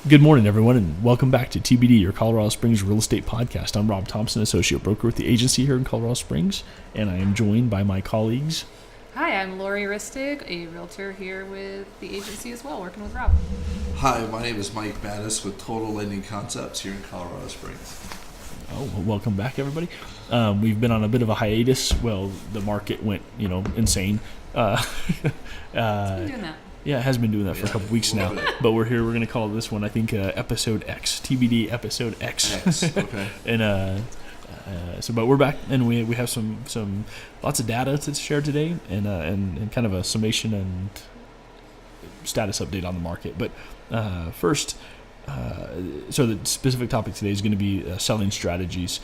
Good morning, everyone, and welcome back to TBD, your Colorado Springs real estate podcast. I'm Rob Thompson, associate broker with the agency here in Colorado Springs, and I am joined by my colleagues. Hi, I'm Laurie Ristig, a realtor here with the agency as well, working with Rob. Hi, my name is Mike Mattice with Total Lending Concepts here in Colorado Springs. Oh, well, welcome back, everybody. We've been on a bit of a hiatus. Well, the market went, insane. It's been doing that. Yeah, it has been doing that for a couple weeks now. But we're here. We're going to call this one, I think, episode X, TBD episode X. Okay. And but we're back, and we have some lots of data to share today, and kind of a summation and status update on the market. But first, so the specific topic today is going to be selling strategies,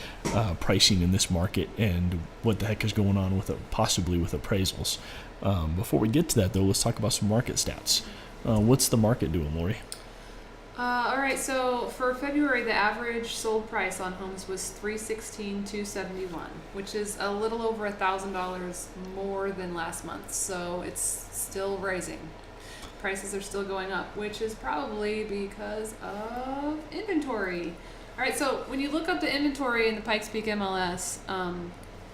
pricing in this market, and what the heck is going on with possibly with appraisals. Before we get to that, though, let's talk about some market stats. What's the market doing, Laurie? All right, so for February, the average sold price on homes was $316,271, which is a little over $1,000 more than last month. So it's still rising. Prices are still going up, which is probably because of inventory. All right, so when you look up the inventory in the Pikes Peak MLS,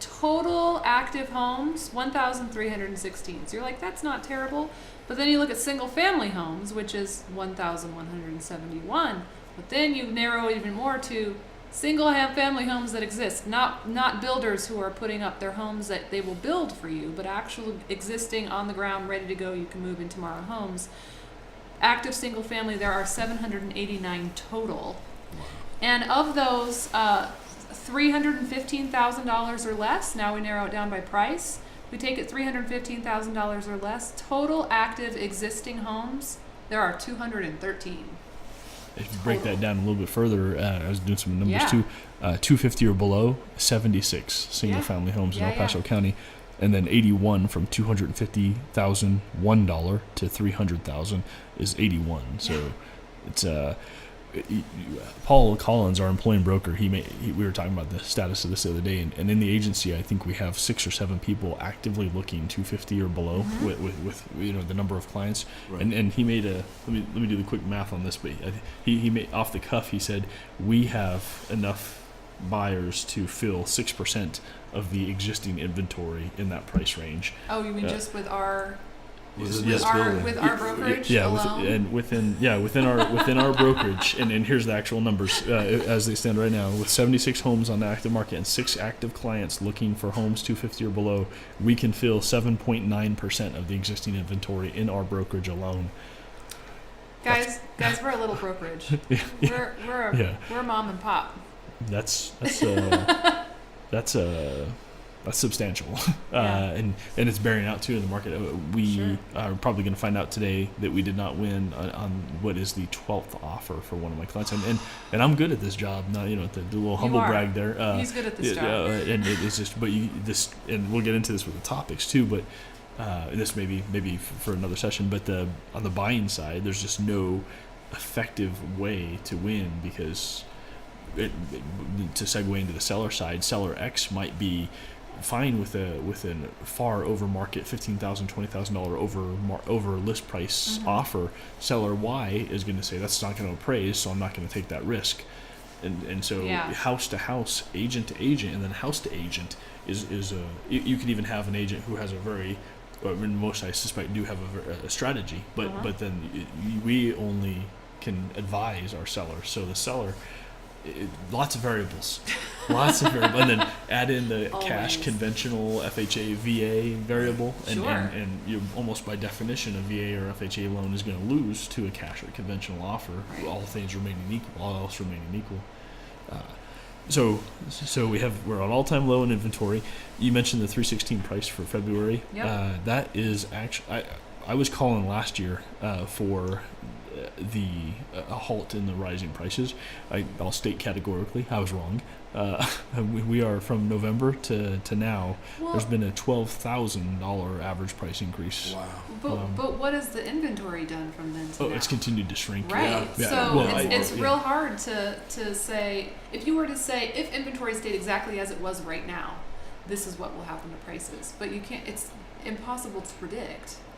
total active homes, 1,316. So you're like, that's not terrible. But then you look at single family homes, which is 1,171. But then you narrow even more to single family homes that exist, not builders who are putting up their homes that they will build for you, but actual existing on the ground, ready to go, you can move in tomorrow homes. Active single family, there are 789 total. Wow. And of those, $315,000 or less, now we narrow it down by price. We take it $315,000 or less. Total active existing homes, there are 213. If you break that down a little bit further, I was doing some numbers too. 250 or below, 76 single-family homes in El Paso County, and then 81 from $250,001 to $300,000 is 81. So it's Paul Collins, our employing broker, we were talking about the status of this the other day, and in the agency, I think we have 6 or 7 people actively looking 250 or below with the number of clients. Right. And he made let me do the quick math on this, but he made off the cuff. He said we have enough buyers to fill 6% of the existing inventory in that price range. Oh, you mean just with our? With our brokerage alone? Within our brokerage, and here's the actual numbers as they stand right now. With 76 homes on the active market and 6 active clients looking for homes 250 or below, we can fill 7.9% of the existing inventory in our brokerage alone. Guys, we're a little brokerage. We're mom and pop. That's substantial, and it's bearing out too in the market. We are probably going to find out today that we did not win on what is the 12th offer for one of my clients, and I'm good at this job. Not the little humble brag there. He's good at this job, and it's just and we'll get into this with the topics too. But this maybe for another session. But on the buying side, there's just no effective way to win because to segue into the seller side, seller X might be fine with a far over market $15,000, $20,000 over list price offer. Seller Y is going to say that's not going to appraise, so I'm not going to take that risk. And so house to house, agent to agent, and then house to agent is you could even have an agent who has a very, most I suspect do have a strategy, but then we only can advise our seller. So the seller. Lots of variables, and then add in the cash conventional FHA VA variable, and you almost by definition a VA or FHA loan is going to lose to a cash or conventional offer. Right. All things remaining equal, all else remaining equal. So we're on all-time low in inventory. You mentioned the 316 price for February. Yep. That is actually I was calling last year for a halt in the rising prices. I'll state categorically I was wrong. We are from November to now. Well, there's been a $12,000 average price increase. Wow. But what has the inventory done from then to now? It's continued to shrink. Right. Yeah. So it's real hard to say, if you were to say if inventory stayed exactly as it was right now, this is what will happen to prices. But you can't. It's impossible to predict.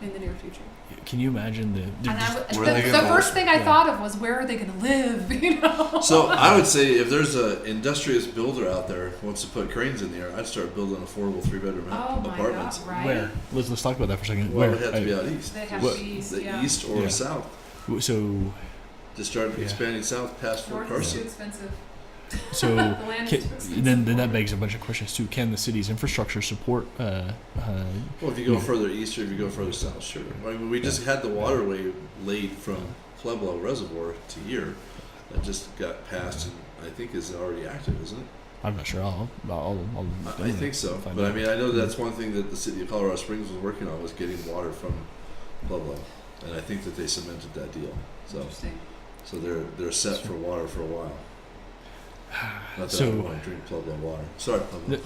in the near future. Can you imagine And the first thing I thought of was, where are they going to live? You know. So I would say if there's an industrious builder out there who wants to put cranes in the air, I'd start building affordable 3-bedroom apartments. God, right? Where? Let's talk about that for a second. Well, Where? it would have to be out east. They have to be east, The east or south. So To start expanding south past Fort North is too Carson. expensive. So The land is too expensive. then that begs a bunch of questions too. Can the city's infrastructure support? Well, if you go further east or if you go further south, sure. I mean, we just had the waterway laid from Pueblo Reservoir to here. That just got passed and I think is already active, isn't it? I'm not sure. I think so. But I mean, I know that's one thing that the city of Colorado Springs was working on, was getting water from Pueblo, and I think that they cemented that deal. So, Interesting. so they're set for water for a while. Not that So- I want to drink Pueblo water. Sorry, Pueblo.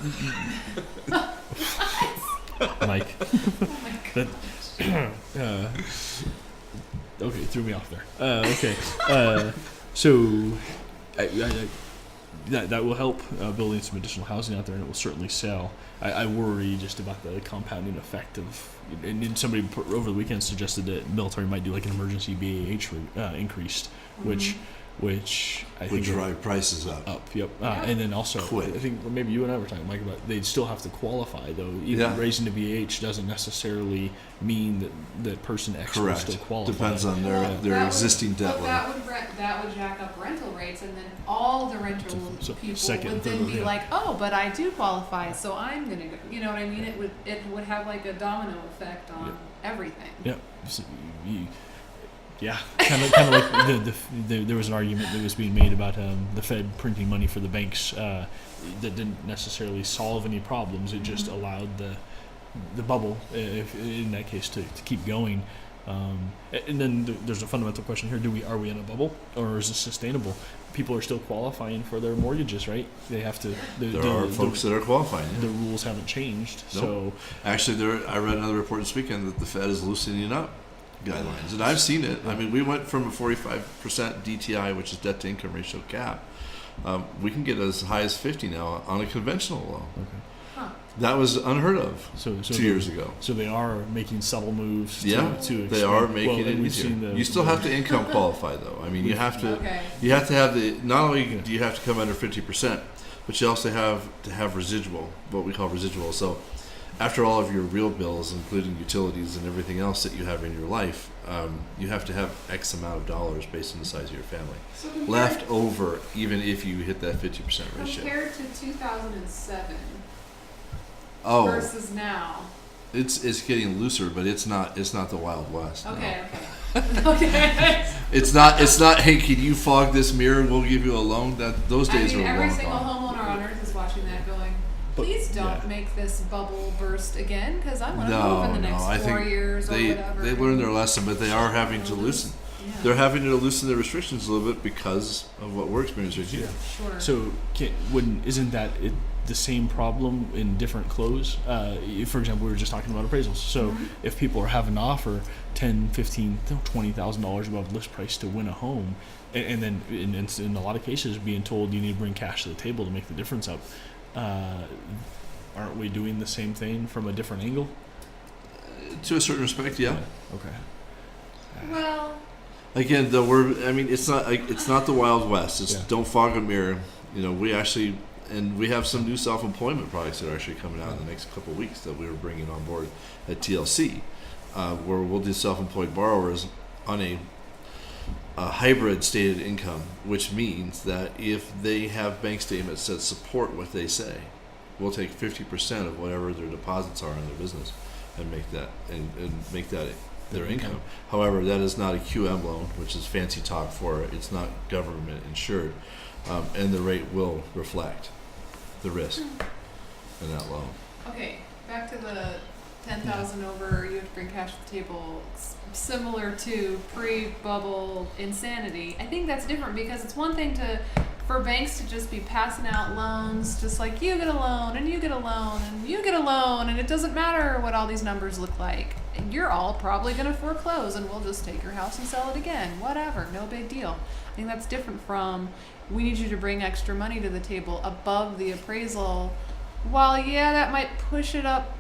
Mike. Oh my God. That, okay, threw me off there. Okay, so that will help building some additional housing out there, and it will certainly sell. I worry just about the compounding effect of, and somebody over the weekend suggested that military might do like an emergency BAH increased, which I Would think drive prices up. Yep. And then also, Quick. I think maybe you and I were talking, Mike, about they'd still have to qualify, though. Even Yeah. raising the BH doesn't necessarily mean that person X will Correct. still qualify. Depends on Well, their that existing would, debt but level. that would jack up rental rates, and then all the rental So people second, would then third, be yeah. like, oh, but I do qualify, so I'm gonna go. You know what I mean? It would have like a domino effect on everything. Yeah. So kind of like there was an argument that was being made about the Fed printing money for the banks that didn't necessarily solve any problems. It just allowed the bubble, if in that case, to keep going. And then there's a fundamental question here: are we in a bubble, or is this sustainable? People are still qualifying for their mortgages, right? They have to. There are folks that are qualifying. The rules haven't changed, Nope. so Actually, I read another report this weekend that the Fed is loosening up guidelines, and I've seen it. I mean, we went from a 45% DTI, which is debt to income ratio cap. We can get as high as 50 now on a conventional loan. okay. Huh. That was unheard of So 2 years ago. So they are making subtle moves. Yeah, to they are expand- making and it we've easier. seen You still have to income qualify, though. I mean, you have to. Okay. You have to have not only do you have to come under 50%, but you also have to have residual, what we call residual. So after all of your real bills, including utilities and everything else that you have in your life, you have to have X amount of dollars based on the size of your family So compared, left over, even if you hit that 50% ratio. compared to 2007 Oh, versus now. it's getting looser, but it's not the Wild West. no. Okay. Okay. It's not. Hey, can you fog this mirror? We'll give you a loan. Those days I mean, are every long single gone. homeowner on earth is watching that, going, please don't make this bubble burst again, because I want to move in the next I 4 think years or whatever. they learned their lesson, but they are having to loosen. Yeah. They're having to loosen their restrictions a little bit because of what we're experiencing here. Sure. So isn't that the same problem in different close? For example, we were just talking about appraisals. So if people are having to offer $10,000, $15,000, $20,000 above list price to win a home, and then in a lot of cases being told you need to bring cash to the table to make the difference up, aren't we doing the same thing from a different angle? To a certain respect, yeah. Okay. Well, Again, though, it's not the Wild West. It's Yeah. don't fog a mirror. We have some new self-employment products that are actually coming out in the next couple of weeks that we were bringing on board at TLC, where we'll do self-employed borrowers on a hybrid stated income, which means that if they have bank statements that support what they say, we'll take 50% of whatever their deposits are in their business and make that their income. However, that is not a QM loan, which is fancy talk for it. It's not government insured, and the rate will reflect the risk in that loan. okay, back to the 10,000 over, you have to bring cash to the table. It's similar to pre-bubble insanity. I think that's different because it's one thing for banks to just be passing out loans, just like you get a loan and you get a loan and you get a loan, and it doesn't matter what all these numbers look like. You're all probably going to foreclose and we'll just take your house and sell it again. Whatever, no big deal. I think that's different from, we need you to bring extra money to the table above the appraisal. While yeah, that might push up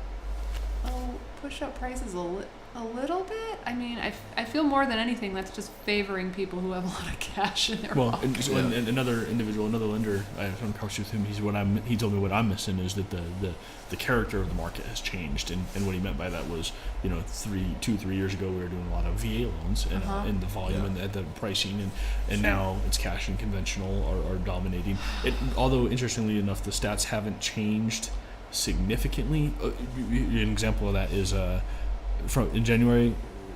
prices a A little bit. I mean, I feel more than anything that's just favoring people who have a lot of cash in their pocket. And another individual, another lender, I had a conversation with him. He told me what I'm missing is that the character of the market has changed, and what he meant by that was, 3 years ago we were doing a lot of VA loans and the volume and the pricing, and now it's cash and conventional are dominating. Although interestingly enough, the stats haven't changed significantly. An example of that is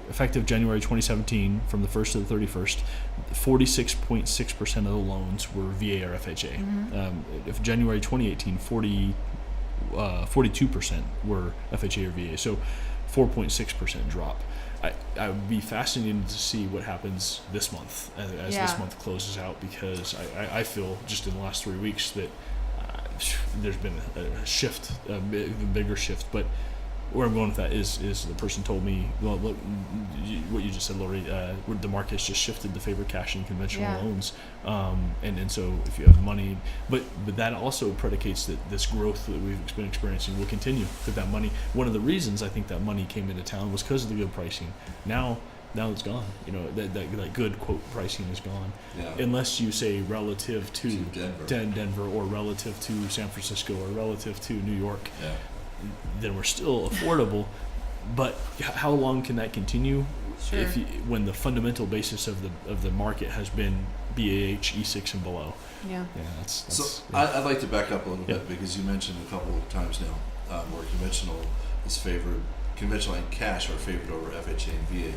effective January 2017, from the 1st to the 31st, 46.6% of the loans were VA or FHA. If January 2018, 42% were FHA or VA, so 4.6% drop. I would be fascinated to see what happens this month as this month closes out, because I feel just in the last 3 weeks that there's been a shift, a bigger shift. But where I'm going with that is the person told me, well, look, what you just said, Laurie, the market's just shifted to favor cash and conventional loans, and so if you have money, but that also predicates that this growth that we've been experiencing will continue. That money, one of the reasons I think that money came into town was because of the good pricing. Now it's gone. That good quote pricing is gone, unless you say relative to Denver or relative to San Francisco or relative to New York. Then we're still affordable, but how long can that continue? Sure. When the fundamental basis of the market has been BAH, E6 and below. So I'd like to back up a little bit, because you mentioned a couple of times now where conventional and cash are favored over FHA and VA,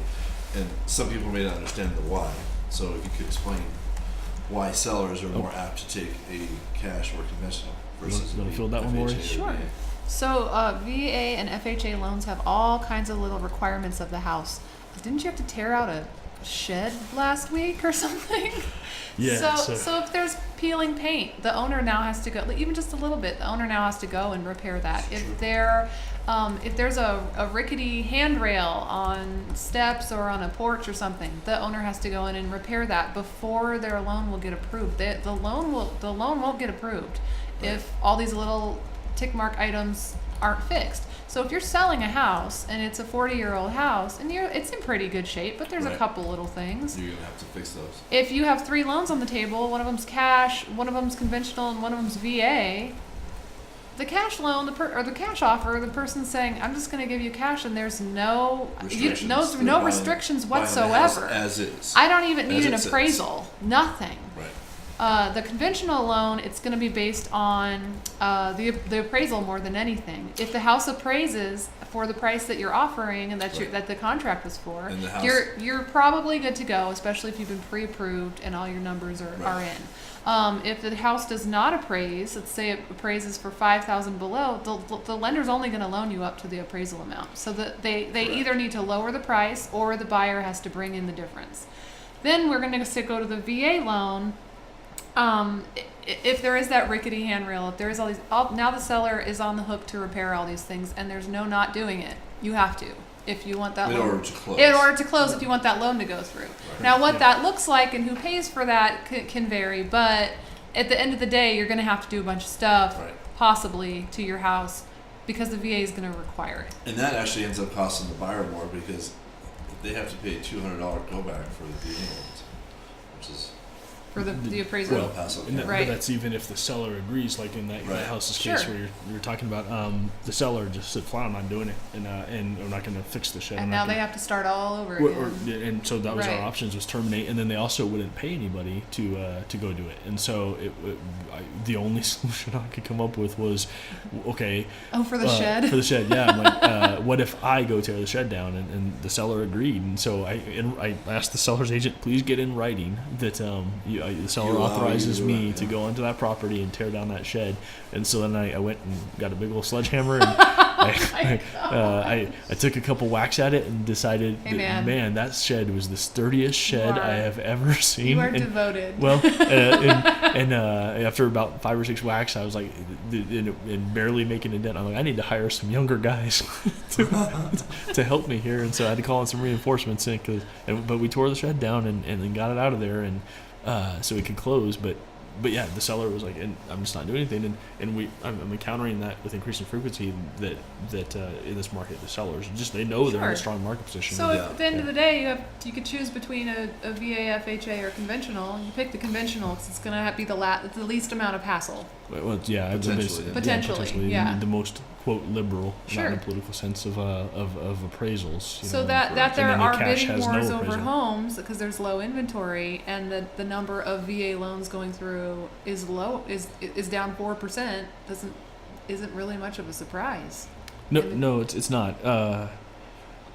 and some people may not understand the why. So if you could explain why sellers are more apt to take a cash or conventional versus you want to fill that one, Laurie? Sure. So VA and FHA loans have all kinds of little requirements of the house. Didn't you have to tear out a shed last week or something? Yeah. So if there's peeling paint, the owner now has to go, even just a little bit, the owner now has to go and repair that. If there's a rickety handrail on steps or on a porch or something, the owner has to go in and repair that before their loan will get approved. The loan won't get approved if all these little tick mark items aren't fixed. So if you're selling a house and it's a 40-year-old house and it's in pretty good shape, but there's a couple little things, you're gonna have to fix those. If you have 3 loans on the table, one of them's cash, one of them's conventional, and one of them's VA, the cash loan, or the cash offer, the person's saying, "I'm just going to give you cash," and there's no restrictions whatsoever. As is. I don't even need an appraisal. Nothing. Right. The conventional loan, it's going to be based on the appraisal more than anything. If the house appraises for the price that you're offering and that the contract was for, you're probably good to go, especially if you've been pre-approved and all your numbers are in. If the house does not appraise, let's say it appraises for $5,000 below, the lender's only going to loan you up to the appraisal amount. So that they either need to lower the price or the buyer has to bring in the difference. Then we're going to go to the VA loan. If there is that rickety handrail, if there is now the seller is on the hook to repair all these things, and there's no not doing it. You have to, if you want that loan. In order to close, if you want that loan to go through. Right. Now, what that looks like and who pays for that can vary, but at the end of the day, you're going to have to do a bunch of stuff, possibly to your house, because the VA is going to require it. And that actually ends up costing the buyer more, because they have to pay a $200 go back for the VA loans, which is for the appraisal. But that's even if the seller agrees, like in that house's case where you're talking about, the seller just said, "Fine, I'm not doing it, and we're not going to fix the shed." And now they have to start all over again. And so that was our options, was terminate, and then they also wouldn't pay anybody to go do it. And so the only solution I could come up with was, okay. Oh, for the shed? For the shed, yeah. I'm like, what if I go tear the shed down? And the seller agreed. And so I asked the seller's agent, please get in writing that the seller authorizes me to go onto that property and tear down that shed. And so then I went and got a big old sledgehammer and I took a couple whacks at it and decided that shed was the sturdiest shed I have ever seen. You are devoted. Well, and after about 5 or 6 whacks, I was like, and barely making a dent. I'm like, I need to hire some younger guys to help me here. And so I had to call in some reinforcements. But we tore the shed down and got it out of there, and so it could close. But but yeah, the seller was like, and I'm just not doing anything, and I'm encountering that with increasing frequency that in this market, the sellers just they know they're in a strong market position. So at the end of the day, you could choose between a VA, FHA, or conventional. You pick the conventional because it's going to be the least amount of hassle. Well, yeah, potentially, yeah. The most quote liberal, sure. not in a political sense of appraisals. You so know, that there are bidding wars no over homes because there's low inventory, and the number of VA loans going through is down 4%. Isn't really much of a surprise. No, it's not.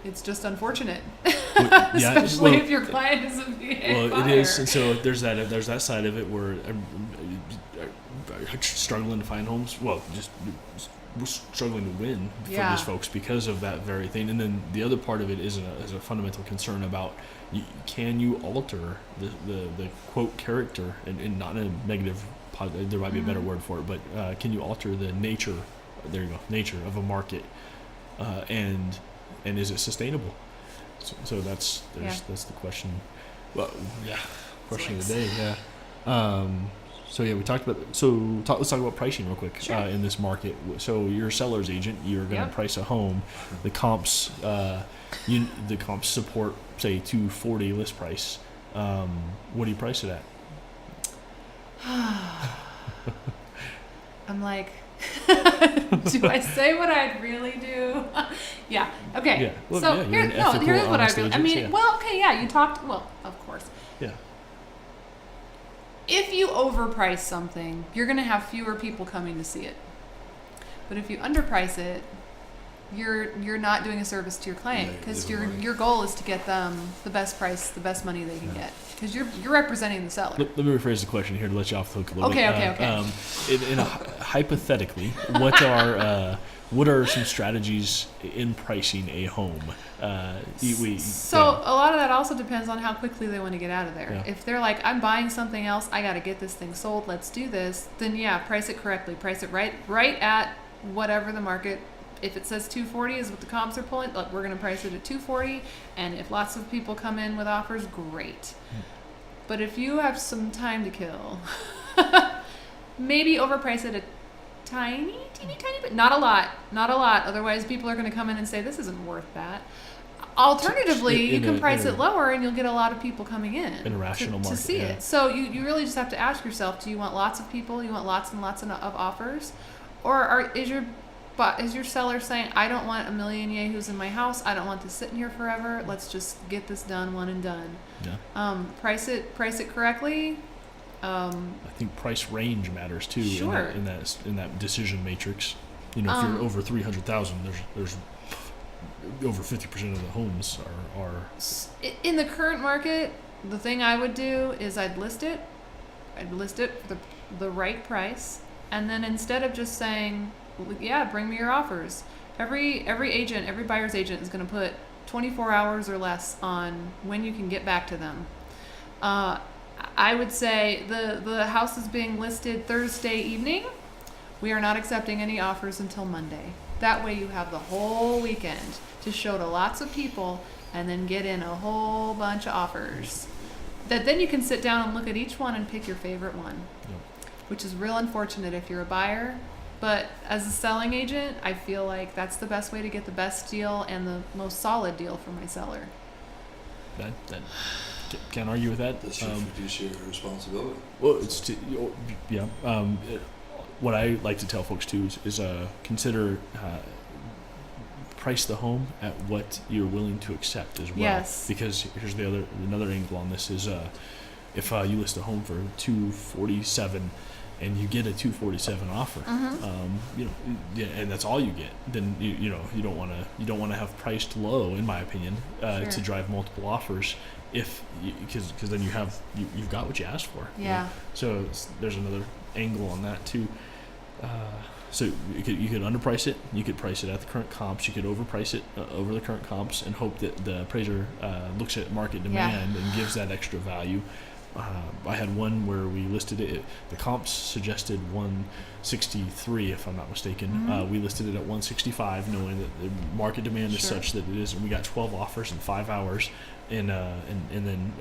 It's just unfortunate, yeah, especially if your client is a VA buyer. It is. And so there's that side of it where I'm struggling to find homes. Well, just we're struggling to win for these folks because of that very thing. And then the other part of it is a fundamental concern about can you alter the quote character and not in a negative. There might be a better word for it, but can you alter the nature? There you go, nature of a market, and is it sustainable? So that's the question. Well, yeah, question of the day. Yeah. So yeah, we talked about. Let's talk about pricing real quick. Sure. In this market. So you're a seller's agent. You're going to price a home. The comps, the comps support say $240 list price. What do you price it at? I'm like, do I say what I'd really do? Yeah. Okay. Yeah. Well, so here's what I really. I mean, yeah. well, okay, yeah. You talked. Well, of course. Yeah. If you overprice something, you're going to have fewer people coming to see it. But if you underprice it, you're not doing a service to your client because your goal is to get them the best price, the best money they can get. Because you're representing the seller. Let me rephrase the question here to let you off the hook a little bit. Okay. Hypothetically, what are some strategies in pricing a home? A lot of that also depends on how quickly they want to get out of there. Yeah. If they're like, I'm buying something else, I got to get this thing sold, let's do this, then yeah, price it correctly. Price it right at whatever the market. If it says 240 is what the comps are pulling, look, we're going to price it at 240, and if lots of people come in with offers, great. But if you have some time to kill, maybe overprice it a teeny bit, not a lot. Otherwise, people are going to come in and say this isn't worth that. Alternatively, you can price it lower, and you'll get a lot of people coming in a rational market, to see it. So you really just have to ask yourself: do you want lots of people? You want lots and lots of offers, or is your seller saying, I don't want a million yahoos in my house. I don't want this sitting here forever. Let's just get this done, one and done. Yeah. Price it correctly. I think price range matters too. Sure. In that decision matrix. If you're over 300,000, there's over 50% of the homes are. In the current market, the thing I would do is I'd list it for the right price, and then instead of just saying, yeah, bring me your offers. Every agent, every buyer's agent is going to put 24 hours or less on when you can get back to them. I would say the house is being listed Thursday evening. We are not accepting any offers until Monday. That way you have the whole weekend to show to lots of people and then get in a whole bunch of offers. That then you can sit down and look at each one and pick your favorite one, which is real unfortunate if you're a buyer. But as a selling agent, I feel like that's the best way to get the best deal and the most solid deal for my seller. That can't argue with that. That's your fiduciary responsibility. Well, what I like to tell folks too is consider price the home at what you're willing to accept as well. Yes. Because here's another angle on this is if you list a home for $247. And you get a $247 offer, and that's all you get. Then you don't want to have priced low, in my opinion, to drive multiple offers. Because then you've got what you asked for. Yeah. So there's another angle on that too. So you could underprice it. You could price it at the current comps. You could overprice it over the current comps and hope that the appraiser looks at market demand and gives that extra value. I had one where we listed it. The comps suggested 163, if I'm not mistaken. We listed it at 165, knowing that the market demand is such that it is. And we got 12 offers in 5 hours, and then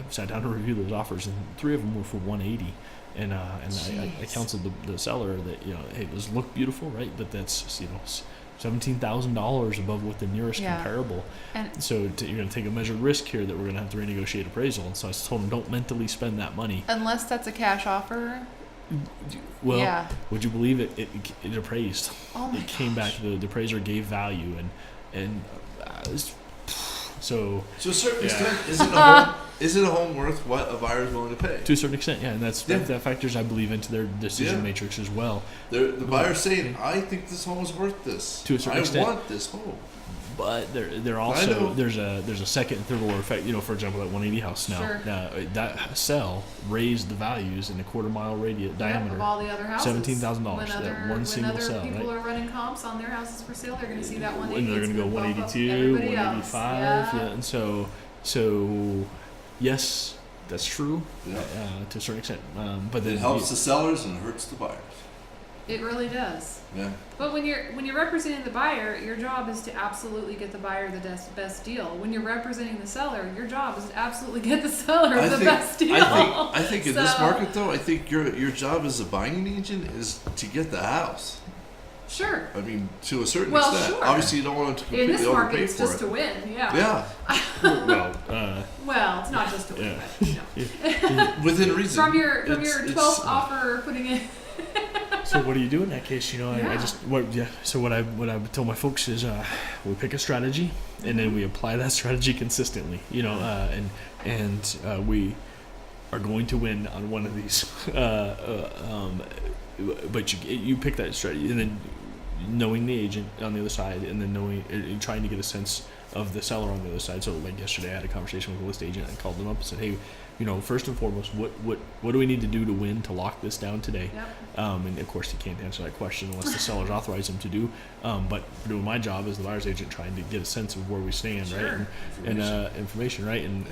sat down to review those offers, and 3 of them were for 180. I counseled the seller that, you know, hey, those look beautiful, right? But that's, you know, $17,000 above what the nearest comparable. And so you're going to take a measured risk here that we're going to have to renegotiate appraisal. And so I told him, don't mentally spend that money. unless that's a cash offer. Well, would you believe it? It appraised. Oh my It came back. The appraiser gave value, and so To a certain Yeah. extent, isn't a home worth what a buyer is willing to pay? to a certain extent, yeah, and that factors, I believe, into their decision Yeah. matrix as well. The buyer's saying, I think this home is worth this. To a certain I extent. want this home. But there I also know. there's a second and third order effect. You know, for example, that 180 house now, Sure. that sell raised the values in a quarter-mile radius diameter. Of all the other houses. $17,000, that one single when other sell, people right? are running comps on their houses for sale, they're going to see that And 180. they're it's going to go bump up 182, everybody else. 185, Yeah. and so yes, that's true Yeah. to a certain extent. But then It helps the sellers and hurts the buyers. It really does. Yeah. But when you're representing the buyer, your job is to absolutely get the buyer the best deal. When you're representing the seller, your job is to absolutely get the seller the best deal. I think in this So- market though, I think your job as a buying agent is to get the house. Sure. I mean, to a certain Well, extent. sure. Obviously, you don't want them to In completely this market, overpay it's for just it. to win. Yeah. Yeah, Well, it's not just to win, Yeah. but no. within reason. From your It's- 12th offer putting in. So what do you do in that case? You know, I Yeah. just So what I tell my folks is we pick a strategy and then we apply that strategy consistently. You know, and we are going to win on one of these. But you pick that strategy and then knowing the agent on the other side and then trying to get a sense of the seller on the other side. So like yesterday, I had a conversation with a list agent and called them up and said, hey, you know, first and foremost, what do we need to do to win to lock this down today? Yep. And of course, you can't answer that question unless the seller's authorized him to do. But doing my job as the buyer's agent, trying to get a sense of where we stand, Sure. right? And information, right? And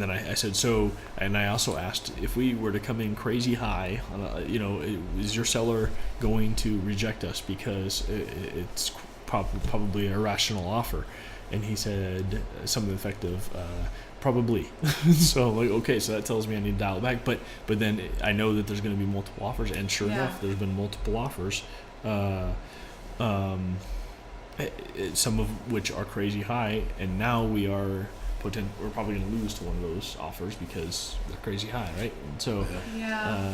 then I said so, and I also asked if we were to come in crazy high, you know, is your seller going to reject us because it's probably an irrational offer? And he said something to the effect of probably. So I'm like, okay, so that tells me I need to dial it back. But then I know that there's going to be multiple offers, and sure enough, there's been multiple offers. Some of which are crazy high, and now we're probably going to lose to one of those offers because they're crazy high, right? And so, Yeah.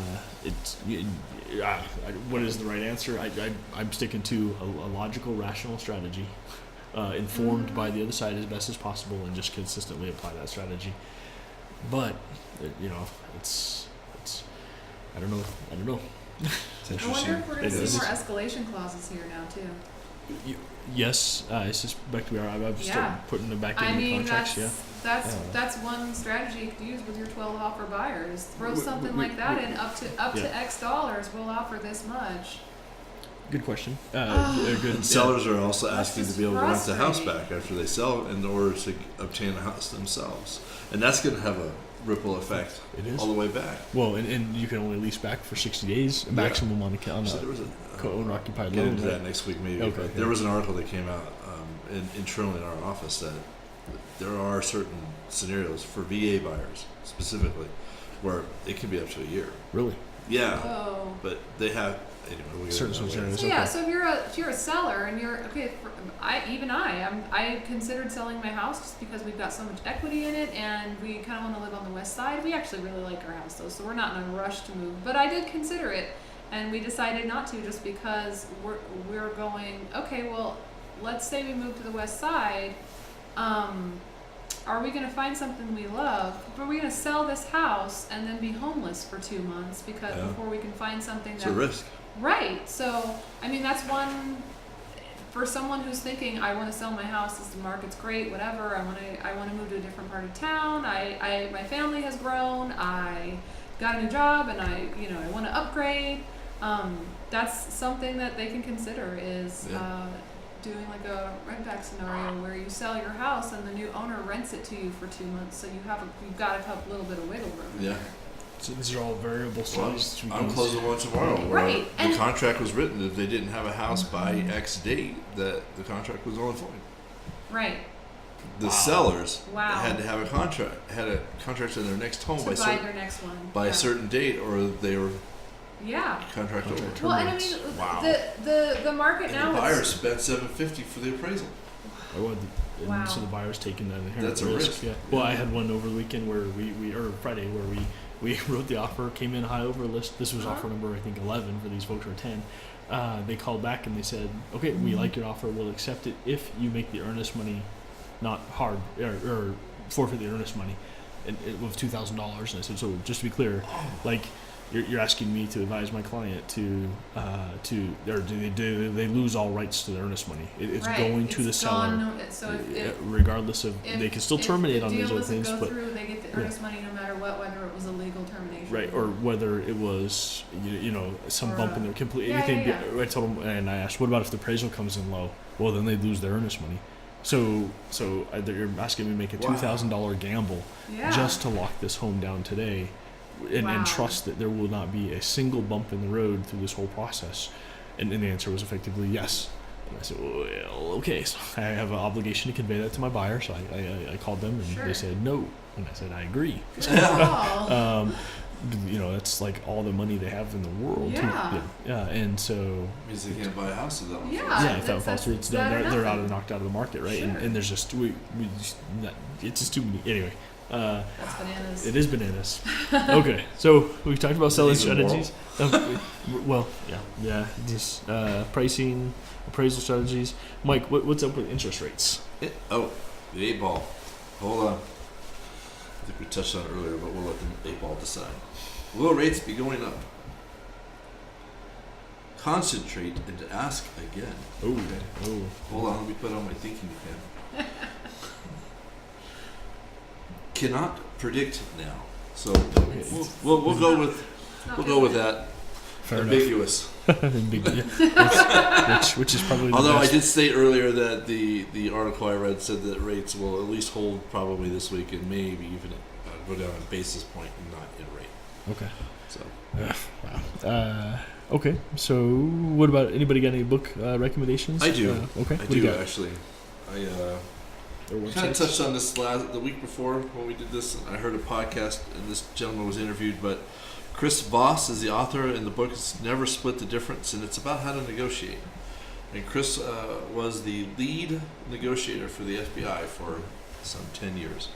what is the right answer? I'm sticking to a logical, rational strategy, informed by the other side as best as possible, and just consistently apply that strategy. But you know, it's I don't know. It's I interesting. wonder if we're going It to is. see more escalation clauses here now too. Yes, I suspect we are. I've started putting them back I into mean, contracts. that's one strategy you could use with your 12 offer buyers. Throw We- something we- like that we- in up to Yeah. X dollars. We'll offer this much. Good question. Good. And sellers are also That's asking to just be able to rent the house frustrating. back after they sell in order to obtain a house themselves. And that's going to have a ripple effect It is. all the way back. Well, and you can only lease back for 60 days, maximum on So there was a co-owner occupied get loan. into Right? that next week maybe. Okay, But okay. there was an article that came out internally in our office that there are certain scenarios for VA buyers specifically where it can be up to a year. Really? Yeah, Oh. but they have anyway. We'll get Certain into that scenarios. later. So yeah, okay. so if you're a seller and you're okay, I considered selling my house just because we've got so much equity in it and we kind of want to live on the west side. We actually really like our house though, so we're not in a rush to move. But I did consider it, and we decided not to just because we're going. Okay, well, let's say we move to the west side. Are we going to find something we love? But are we going to sell this house and then be homeless for 2 months because Yeah. before we can find something It's that a risk. Right. So, I mean, that's one for someone who's thinking, I want to sell my house. The market's great. Whatever. I want to move to a different part of town. My family has grown. I got a new job, and I want to upgrade. That's something that they can consider is doing like a rent back scenario where you sell your house and the new owner rents it to you for 2 months, so you've got a little bit of wiggle room. Yeah. There. So these are all variable Well, studies. I'm closing one tomorrow. Where Right, The and- contract was written if they didn't have a house by X date, that the contract was null and void. Right. The sellers Wow. had to have a contract in their next home To buy their next one. by Yeah. a certain date, or they were Yeah. contract over. Well, and I mean, Wow. the market And now the buyer is spent $750 for the appraisal. Wow. So the buyer's taking that inherent That's a risk. Yeah. Well, I had one over the weekend where or Friday where we wrote the offer, came in high over list. This was Uh-huh. offer number I think 11 for these folks, or 10. They called back and they said, okay, we like your offer, we'll accept it if you make the earnest money not hard or forfeit the earnest money of $2,000. And I said, so just to be clear, like you're asking me to advise my client or do they lose all rights to the earnest money? It's right. going to the seller, Gone, so if regardless of they can still terminate on these other things, go but through, they get the earnest money no matter what, whether it was a legal termination. right, or whether it was some Or bump in their complete yeah, anything. yeah, yeah. I told them, and I asked, what about if the appraisal comes in low? Well, then they lose their earnest money. So you're asking me to make a $2,000 gamble Yeah. just to lock this home down today, and Wow. trust that there will not be a single bump in the road through this whole process. And the answer was effectively yes. And I said, well, okay, so I have an obligation to convey that to my buyer. So I called them, and Sure. they said no. And I said, I agree. Oh. That's like all the money they have in the world. Yeah. Yeah. And so Means they can't buy a house with that one. Yeah. if that falls through, it's done. that or They're nothing. knocked out of the market, right? Sure. And there's just it's just too many. Anyway, That's bananas. it is bananas. Okay, so we talked about selling Is it strategies. Well, yeah, just pricing, appraisal strategies. Mike, what's up with interest rates? The 8 ball. Hold on. I think we touched on it earlier, but we'll let the 8 ball decide. Will rates be going up? Concentrate and ask again. Oh, Hold on, let me put on my thinking pen. Cannot predict now. So we'll go with that. fair enough. Ambiguous. which is probably the Although I best. did state earlier that the article I read said that rates will at least hold probably this week and maybe even go down a basis point and not in rate. Okay. So Wow. Okay. So, what about anybody got any book recommendations? I do. Okay. I What do you do got? actually. I Or kind of websites? touched on this the week before when we did this. I heard a podcast and this gentleman was interviewed, but Chris Voss is the author, and the book is Never Split the Difference, and it's about how to negotiate. And Chris was the lead negotiator for the FBI for some 10 years.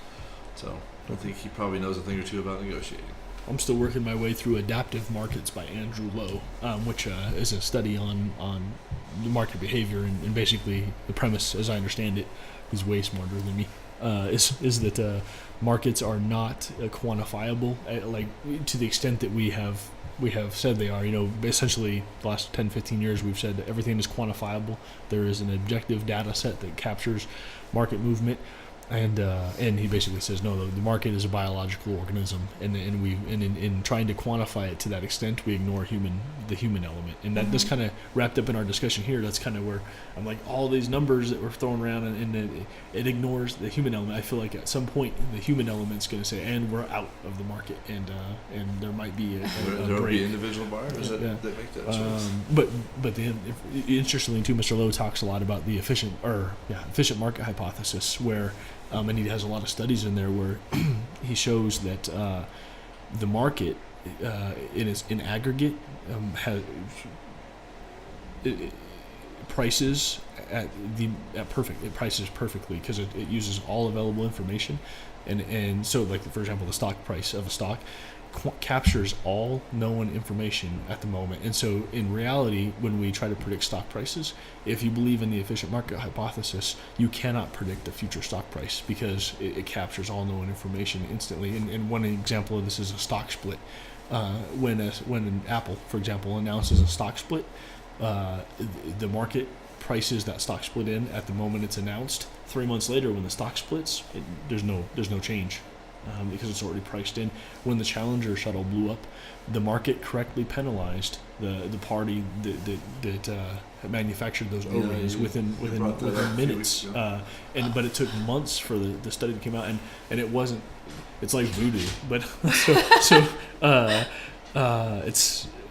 So I think he probably knows a thing or two about negotiating. I'm still working my way through Adaptive Markets by Andrew Lowe, which is a study on market behavior, and basically the premise, as I understand it, he's way smarter than me, is that markets are not quantifiable, like to the extent that we have said they are. Essentially the last 10-15 years we've said that everything is quantifiable. There is an objective data set that captures market movement. And he basically says no, the market is a biological organism, and in trying to quantify it to that extent, we ignore the human element, and that's kind of wrapped up in our discussion here. That's kind of where I'm like, all these numbers that we're throwing around, and it ignores the human element. I feel like at some point the human element's going to say, and we're out of the market, and there might be a There will break. be individual buyers that make that choice. But interestingly too, Mr. Lowe talks a lot about the efficient market hypothesis, where and he has a lot of studies in there where he shows that the market in aggregate prices it prices perfectly because it uses all available information, and so, like, for example, the stock price of a stock captures all known information at the moment. And so in reality, when we try to predict stock prices, if you believe in the efficient market hypothesis, you cannot predict the future stock price because it captures all known information instantly. And one example of this is a stock split. When an Apple, for example, announces a stock split, the market prices that stock split in at the moment it's announced. 3 months later, when the stock splits, there's no change. Because it's already priced in. When the Challenger shuttle blew up, the market correctly penalized the party that manufactured those O-rings within minutes. But it took months for the study to come out, and it wasn't. It's like voodoo, but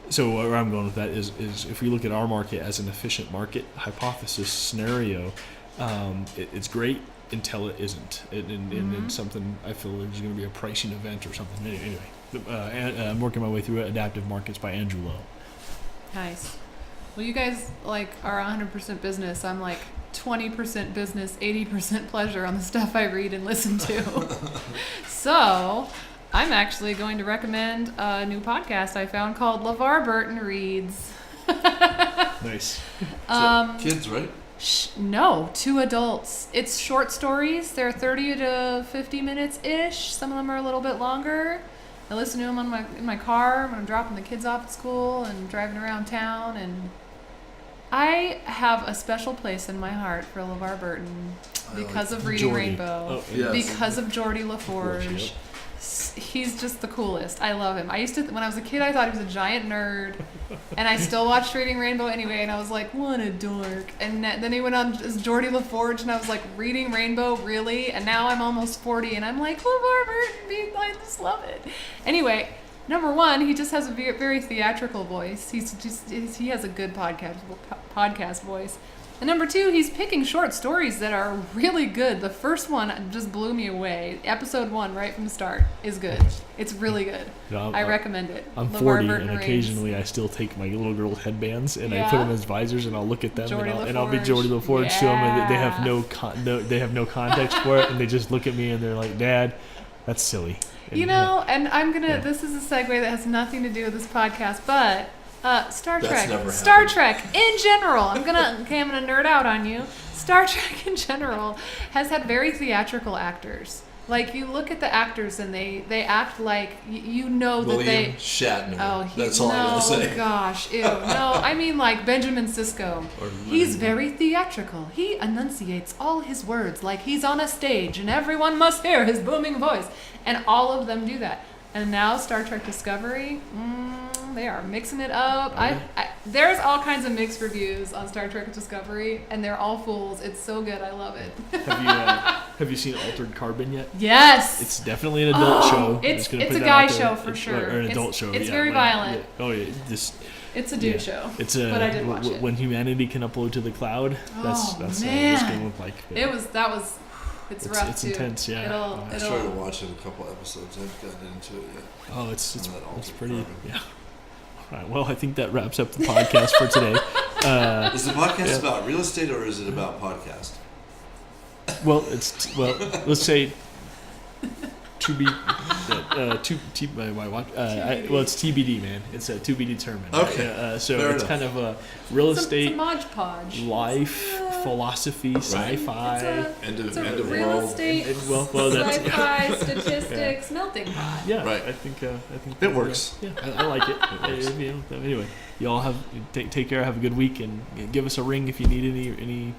so where I'm going with that is if we look at our market as an efficient market hypothesis scenario, it's great until it isn't. And it's something I feel like there's going to be a pricing event or something. Anyway, I'm working my way through it. Adaptive Markets by Andrew Lowe. Nice. Well, you guys like are 100% business. I'm like 20% business, 80% pleasure on the stuff I read and listen to. So I'm actually going to recommend a new podcast I found called LeVar Burton Reads. Nice. Kids, right? No, 2 adults. It's short stories. They're 30 to 50 minutes ish. Some of them are a little bit longer. I listen to them in my car when I'm dropping the kids off at school and driving around town. And I have a special place in my heart for LeVar Burton because of Reading Geordie. Rainbow, Oh, yes. because of Geordie LaForge. Yep. He's just the coolest. I love him. I used to, when I was a kid, I thought he was a giant nerd, and I still watched Reading Rainbow anyway. And I was like, what a dork. And then he went on as Geordie LaForge, and I was like, Reading Rainbow, really? And now I'm almost 40, and I'm like, LeVar Burton, I just love it. Anyway. Number one, he just has a very theatrical voice. He has a good podcast voice. And number two, he's picking short stories that are really good. The first one just blew me away. Episode 1, right from the start, is good. It's really good. I recommend it. I'm LeVar 40, Burton and Reads. occasionally I still take my little girl's headbands and I put them as visors, and I'll look at them and I'll be Geordie LaForge to them, and they have no context for it, and they just look at me and they're like, "Dad, that's silly." And, and I'm gonna. This is a segue that has nothing to do with this podcast, but Star Trek. Star Trek in general. I'm gonna nerd out on you. Star Trek in general has had very theatrical actors. Like, you look at the actors and they act like that William Shatner. That's all I'm gonna say. Oh gosh, ew. No, I mean like Benjamin Sisko. He's very theatrical. He enunciates all his words like he's on a stage and everyone must hear his booming voice. And all of them do that. And now Star Trek Discovery, they are mixing it up. There's all kinds of mixed reviews on Star Trek Discovery, and they're all fools. It's so good. I love it. Have you seen Altered Carbon yet? Yes. It's definitely an adult show. It's a guy show for sure. Or an adult show. It's very violent. It's a dude show. But I did watch it. When humanity can upload to the cloud, that's what it's going to look like. It's rough it's too. Intense, yeah. I started watching a couple episodes. I haven't gotten into it yet. Oh, it's pretty. Yeah. All right. Well, I think that wraps up the podcast for today. Is the podcast about real estate or is it about podcast? Well, let's say to be it's TBD, man. It's to be determined. Okay. So Fair it's enough. kind of a real estate, it's a Mod Podge. life, philosophy, sci-fi, End of real world. estate, that's sci-fi, statistics, melting pot. Yeah, right. I think It works. Yeah, I like it. Anyway, you all have take care. Have a good week, and give us a ring if you need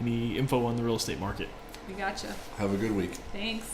any info on the real estate market. We gotcha. Have a good week. Thanks.